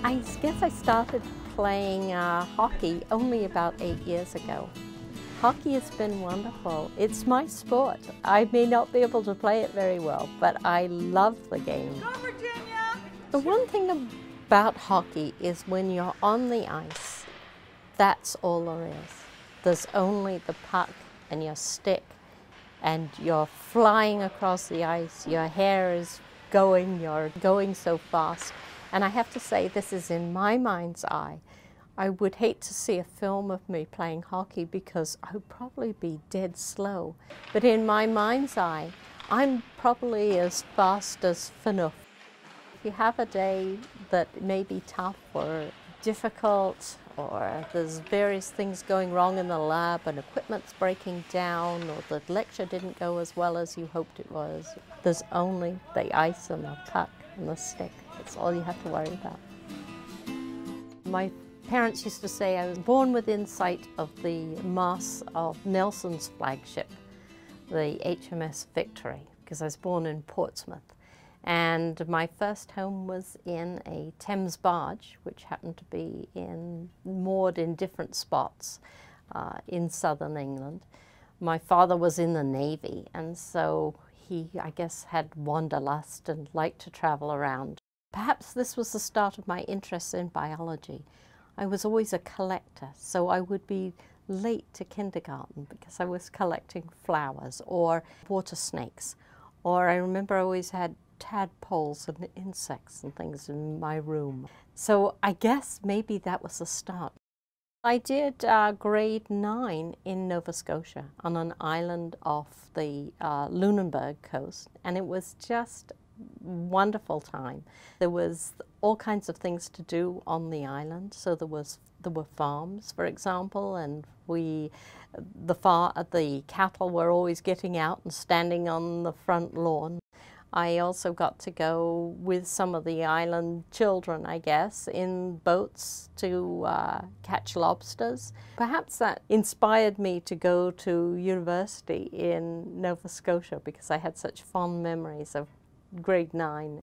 I guess I started playing hockey only about 8 years ago. Hockey has been wonderful. It's my sport. I may not be able to play it very well, but I love the game. Go, Virginia! The one thing about hockey is when you're on the ice, that's all there is. There's only the puck and your stick, and you're flying across the ice, your hair is going, you're going so fast. And I have to say, this is in my mind's eye. I would hate to see a film of me playing hockey because I would probably be dead slow. But in my mind's eye, I'm probably as fast as Finouf. If you have a day that may be tough or difficult, or there's various things going wrong in the lab and equipment's breaking down, or the lecture didn't go as well as you hoped it was, there's only the ice and the puck and the stick. That's all you have to worry about. My parents used to say I was born within sight of the mast of Nelson's flagship, the HMS Victory, because I was born in Portsmouth. And my first home was in a Thames barge, which happened to be moored in different spots in southern England. My father was in the Navy, and so he, I guess, had wanderlust and liked to travel around. Perhaps this was the start of my interest in biology. I was always a collector, so I would be late to kindergarten because I was collecting flowers or water snakes. Or I remember I always had tadpoles and insects and things in my room. So I guess maybe that was the start. I did grade 9 in Nova Scotia on an island off the Lunenburg coast, and it was just wonderful time. There was all kinds of things to do on the island. So there were farms, for example, and the cattle were always getting out and standing on the front lawn. I also got to go with some of the island children, I guess, in boats to catch lobsters. Perhaps that inspired me to go to university in Nova Scotia because I had such fond memories of grade 9.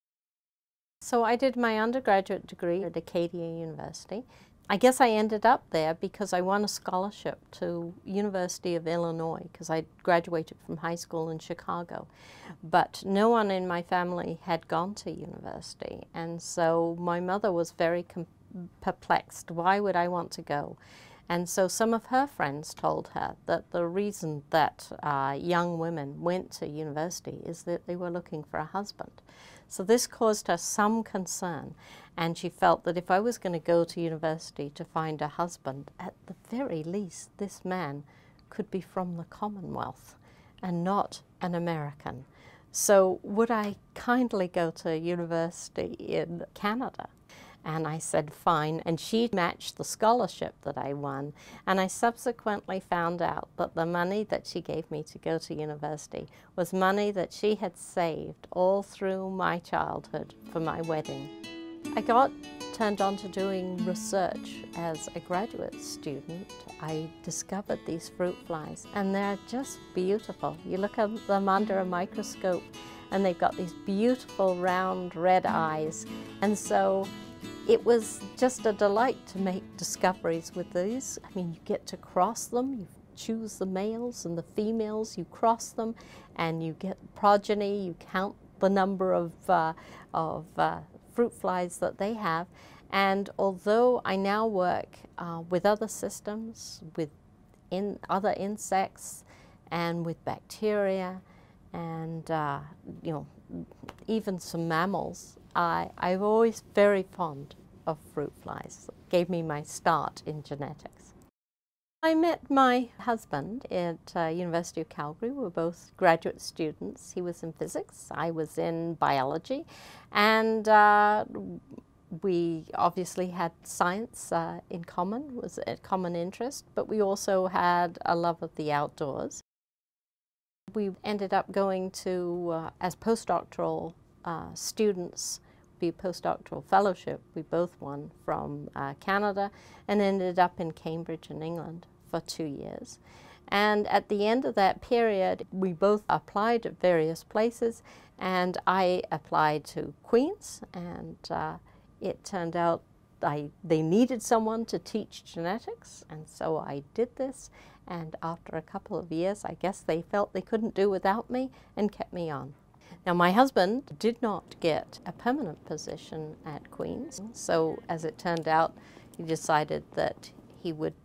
So I did my undergraduate degree at Acadia University. I guess I ended up there because I won a scholarship to University of Illinois because I graduated from high school in Chicago. But no one in my family had gone to university, and so my mother was very perplexed. Why would I want to go? And so some of her friends told her that the reason that young women went to university is that they were looking for a husband. So this caused her some concern, and she felt that if I was going to go to university to find a husband, at the very least this man could be from the Commonwealth and not an American. So would I kindly go to university in Canada? And I said, fine, and she matched the scholarship that I won. And I subsequently found out that the money that she gave me to go to university was money that she had saved all through my childhood for my wedding. I got turned on to doing research as a graduate student. I discovered these fruit flies, and they're just beautiful. You look at them under a microscope, and they've got these beautiful round red eyes. And so it was just a delight to make discoveries with these. I mean, you get to cross them, you choose the males and the females, you cross them, and you get progeny, you count the number of fruit flies that they have. And although I now work with other systems, with other insects, and with bacteria, and you know, even some mammals, I'm always very fond of fruit flies. It gave me my start in genetics. I met my husband at University of Calgary. We were both graduate students. He was in physics, I was in biology, and we obviously had science in common, was a common interest, but we also had a love of the outdoors. We ended up going to, as postdoctoral students, be a postdoctoral fellowship. We both won from Canada, and ended up in Cambridge in England for 2 years. And at the end of that period, we both applied at various places, and I applied to Queen's, and it turned out they needed someone to teach genetics, and so I did this. And after a couple of years, I guess they felt they couldn't do without me and kept me on. Now, my husband did not get a permanent position at Queen's, so as it turned out, he decided that he would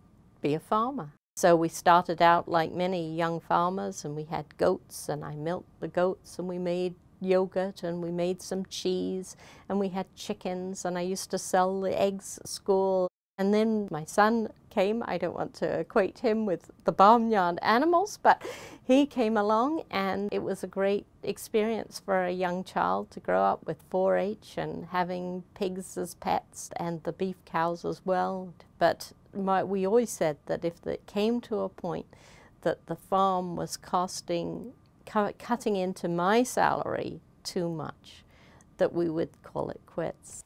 be a farmer. So we started out like many young farmers, and we had goats, and I milked the goats, and we made yogurt, and we made some cheese, and we had chickens, and I used to sell the eggs at school. And then my son came. I don't want to equate him with the barnyard animals, but he came along, and it was a great experience for a young child to grow up with 4-H and having pigs as pets and the beef cows as well. But we always said that if it came to a point that the farm was cutting into my salary too much, that we would call it quits.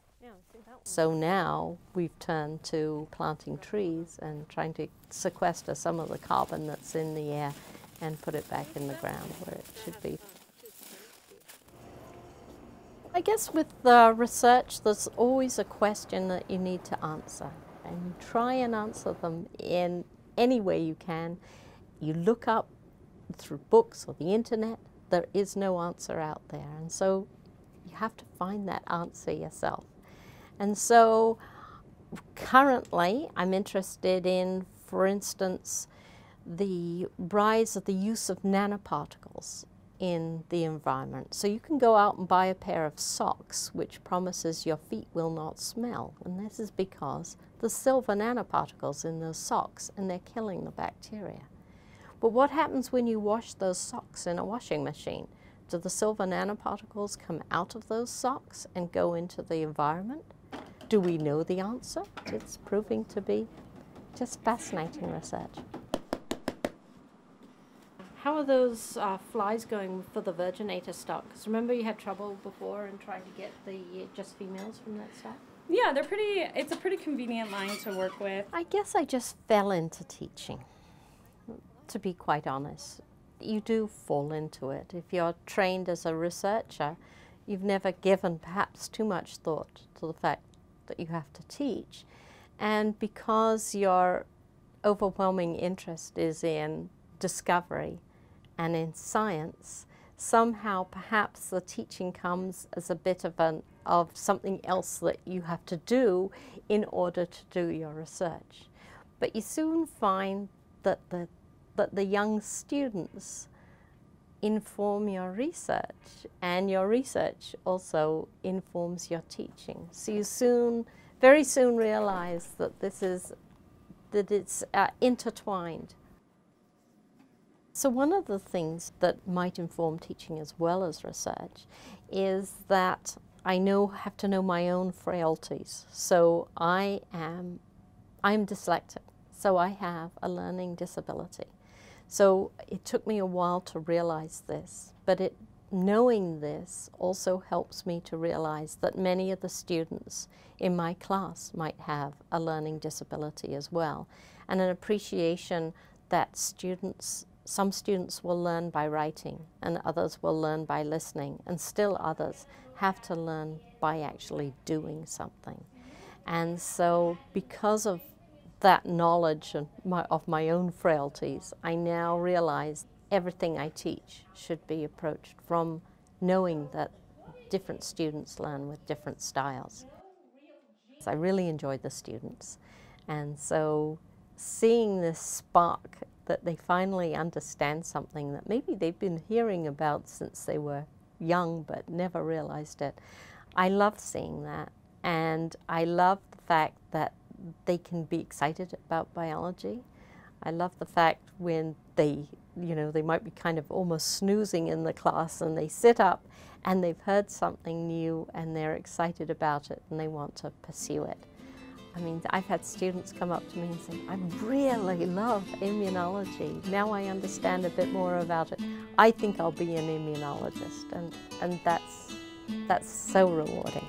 So now we've turned to planting trees and trying to sequester some of the carbon that's in the air and put it back in the ground where it should be. I guess with research, there's always a question that you need to answer, and you try and answer them in any way you can. You look up through books or the internet, there is no answer out there, and so you have to find that answer yourself. And so currently I'm interested in, for instance, the rise of the use of nanoparticles in the environment. So you can go out and buy a pair of socks which promises your feet will not smell, and this is because there's silver nanoparticles in those socks and they're killing the bacteria. But what happens when you wash those socks in a washing machine? Do the silver nanoparticles come out of those socks and go into the environment? Do we know the answer? It's proving to be just fascinating research. How are those flies going for the virginator stock? Because remember you had trouble before in trying to get the just females from that stock? Yeah, it's a pretty convenient line to work with. I guess I just fell into teaching, to be quite honest. You do fall into it. If you're trained as a researcher, you've never given perhaps too much thought to the fact that you have to teach. And because your overwhelming interest is in discovery and in science, somehow perhaps the teaching comes as a bit of something else that you have to do in order to do your research. But you soon find that the young students inform your research, and your research also informs your teaching. So you very soon realize that it's intertwined. So one of the things that might inform teaching as well as research is that I have to know my own frailties. So I'm dyslexic, so I have a learning disability. So it took me a while to realize this, but knowing this also helps me to realize that many of the students in my class might have a learning disability as well, and an appreciation that some students will learn by writing, and others will learn by listening, and still others have to learn by actually doing something. And so because of that knowledge of my own frailties, I now realize everything I teach should be approached from knowing that different students learn with different styles. So I really enjoy the students, and so seeing this spark that they finally understand something that maybe they've been hearing about since they were young but never realized it, I love seeing that, and I love the fact that they can be excited about biology. I love the fact when they might be kind of almost snoozing in the class and they sit up and they've heard something new and they're excited about it and they want to pursue it. I mean, I've had students come up to me and say, I really love immunology. Now I understand a bit more about it. I think I'll be an immunologist, and that's so rewarding.